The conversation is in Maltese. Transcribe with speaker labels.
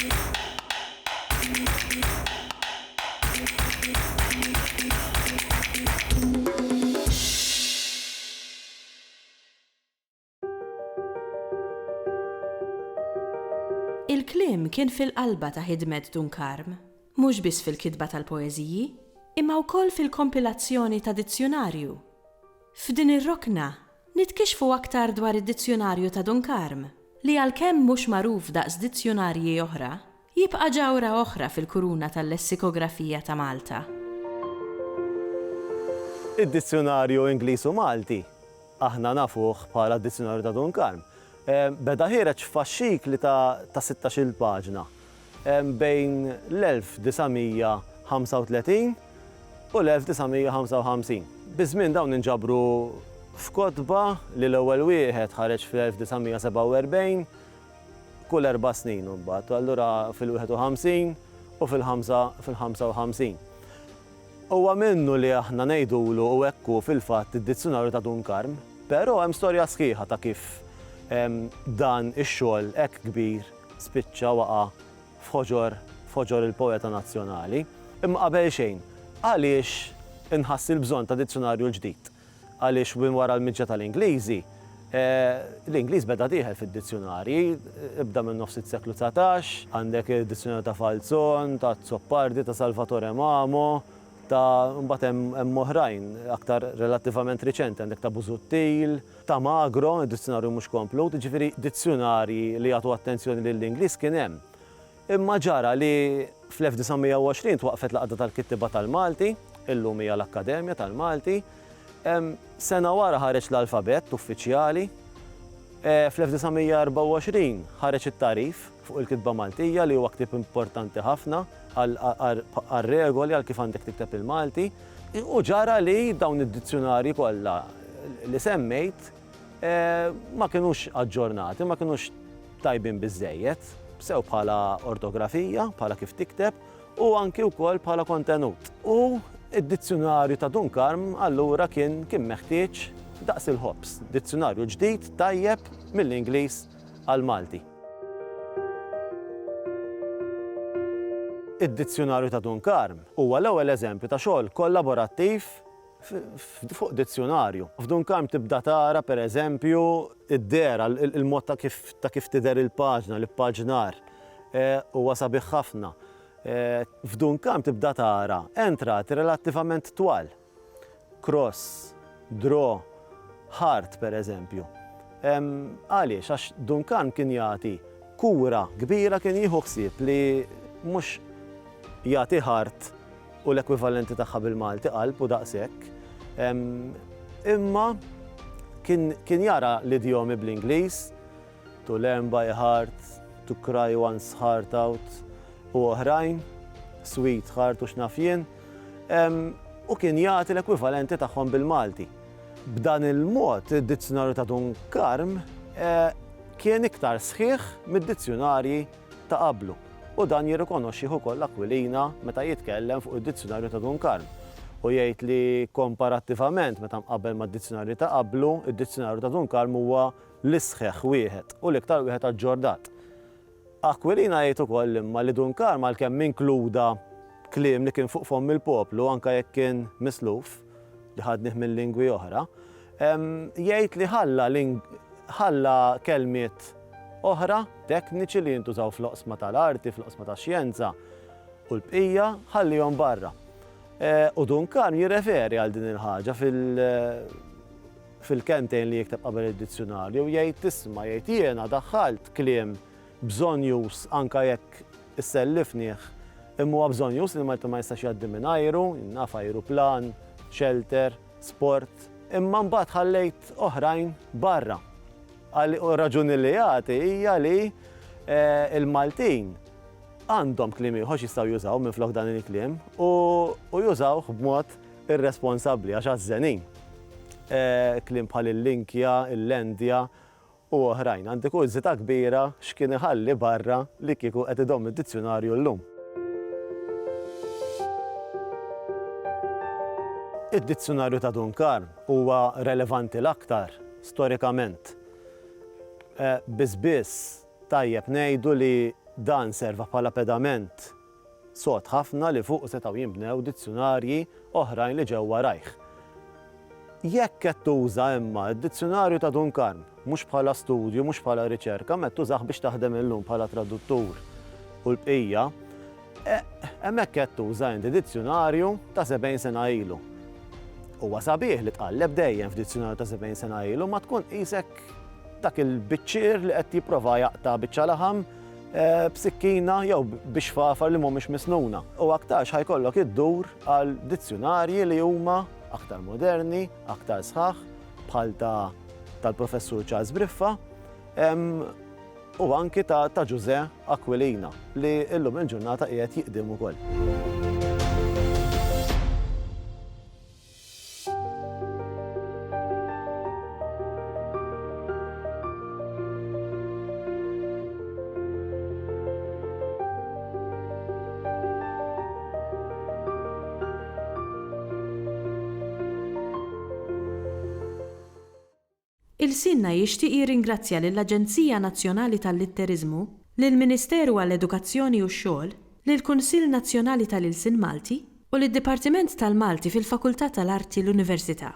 Speaker 1: Il-kliem kien fil-qalba ta' ħidmet Dunkarm, mhux biss fil-kitba tal-poeżiji, imma wkoll fil-kompilazzjoni ta' dizzjonarju. F'din ir-rokna nitkixfu aktar dwar id-dizzjonarju ta' Dunkarm, li għalkemm mhux magħruf daqs dizzjonarji oħra, jibqa' ġawra oħra fil-kuruna tal-lessikografija ta' Malta.
Speaker 2: Id-dizzjonarju Ingliż u Malti aħna nafuh bħala d-dizzjonarju ta' Dunkarm. Beda ħireġ f'faxxikli ta' 16-il paġna bejn l-1935 u l-1955. Biżmien dawn inġabru f'kotba li l-ewwel wieħed ħareġ fl-1947 kull 4 snin u mbagħad, allura fil-51 u fil-55. Huwa minnu li aħna ngħidulu u hekk fil-fatt id-dizzjonarju ta' Dunkarm, però hemm storja sħiħa ta' kif dan ix-xogħol hekk kbir spiċċa waqa' f'ħoġor il-poeta nazzjonali. Imma qabel xejn, għaliex inħass il-bżonn ta' dizzjonarju ġdid? Għaliex minn wara l-miġġa tal-Ingliżi, l-Ingliż beda dieħel fid-dizzjonarji, ibda minn nofs is-seklu 19, għandek id-dizzjonarju ta' Falzon, ta' Zoppardi, ta' Salvatore Mamo, ta' mbagħad hemm oħrajn aktar relattivament riċenti, għandek ta' Busuttil, ta' Magro, id-dizzjonarju mhux komplut, jiġifieri dizzjonarji li jagħtu attenzjoni lill-Ingliż kien hemm. Imma ġara li fl-1920 twaqfet l-Għaqda tal-Kittiba tal-Malti, illum hija l-Akkademja tal-Malti, sena wara ħareġ l-alfabet uffiċjali, fl-1924 ħareġ it-tarif fuq il-kitba Maltija li huwa ktieb importanti ħafna għal-regoli għal kif għandek tikteb il-Malti, u ġara li dawn id-dizzjonarji kollha li semmejt ma kinux aġġornati, ma kinux tajbin biżżejjed, sew bħala ortografija, bħala kif tikteb, u anki wkoll bħala kontenut. U id-dizzjonarju ta' Dunkarm allura kien meħtieġ daqs il-ħobs, dizzjonarju ġdid tajjeb mill-Ingliż għal-Malti. Id-dizzjonarju ta' Dunkarm huwa l-ewwel eżempju ta' xogħol kollaborattiv fuq dizzjonarju. F'Dunkarm tibda tara pereżempju id-dera, il-mod ta' kif tidher il-paġna, l-impaġnar, huwa sabiħ ħafna. F'Dunkarm tibda tara entrati relattivament twal. Cross, draw, heart pereżempju. Għaliex għax Dunkarm kien jagħti kura kbira, kien jieħu ħsieb li mhux jagħti heart u l-ekwivalenti tagħha bil-Malti qalb u daqshekk. Imma kien jara l-idjomi bl-Ingliż, to learn by heart, to cry one's heart out, u oħrajn, sweet heart u x'naf jien, u kien jagħti l-ekwivalenti tagħhom bil-Malti. B'dan il-mod id-dizzjonarju ta' Dunkarm kien iktar sħiħ mid-dizzjonarji ta' qablu. U dan jirrikonoxxih ukoll Aquilina meta jitkellem fuq id-dizzjonarju ta' Dunkarm. U jgħid li komparattivament meta mqabbel mad-dizzjonarji ta' qablu, id-dizzjonarju ta' Dunkarm huwa l-isħeħ wieħed u l-iktar wieħed aġġornat. Aquilina jgħid ukoll imma li Dunkarm għalkemm inkluda kliem li kien fuq fomm il-poplu anke jekk kien misluf li ħadnih minn lingwi oħra, jgħid li ħalla kelmiet oħra tekniċi li jintużaw fl-oqsma tal-arti, fl-oqsma tax-xjenza u l-bqija ħallihom barra. U Dunkarm jirreferi għal din il-ħaġa fil-kentejn li jikteb qabel id-dizzjonarju jgħid tisma' jgħid jiena daħħalt kliem bżonn jus anke jekk issellifnih imma huwa bżonn jus li Malta ma jistax jgħaddi minn ajru, naf ajruplan, shelter, sport, imma mbagħad ħallejt oħrajn barra. Raġuni li jagħti hija li il-Maltin għandhom kliem ieħor jistgħu jużaw minflok dan il-kliem u jużawh b'mod irresponsabbli għax għażżenin. Kliem bħal il-linkja, il-lendja u oħrajn. Għandek użita kbira x'kien iħalli barra li kieku qed idomm id-dizzjonarju llum. Id-dizzjonarju ta' Dunkarm huwa relevanti l-aktar storikament. Biss tajjeb ngħidu li dan serva bħala pedament sod ħafna li fuq setgħu jinbnew dizzjonarji oħrajn li ġew warajh. Jekk qed tuża imma d-dizzjonarju ta' Dunkarm mhux bħala studju, mhux bħala riċerka, ma tużaħ biex taħdem illum bħala traduttur u l-bqija, hemmhekk qed tuża inti dizzjonarju ta' 70 sena ilu. Huwa sabiħ li tqalleb dejjem f'dizzjonarju ta' 70 sena ilu ma tkun qisek dak il-biċċier li qed jipprova jaqta' biċċa laħam b'sikkina jew biex fafar li mhumiex misnuna. U aktarx ħajkollok iddur għal dizzjonarji li huma aktar moderni, aktar sħaħ, bħal tal-professur Charles Briffa, u anki ta' José Aquilina li illum il-ġurnata qiegħed jiqdem ukoll.
Speaker 1: Il-Sinna jixtieq jirringrazzja lill-Aġenzija Nazzjonali tal-Litterizmu, lill-Ministeru għall-Edukazzjoni u x-Xogħol, lill-Kunsill Nazzjonali tal-Ilsien Malti u lid-Dipartiment tal-Malti fil-Fakultà tal-Arti l-Università.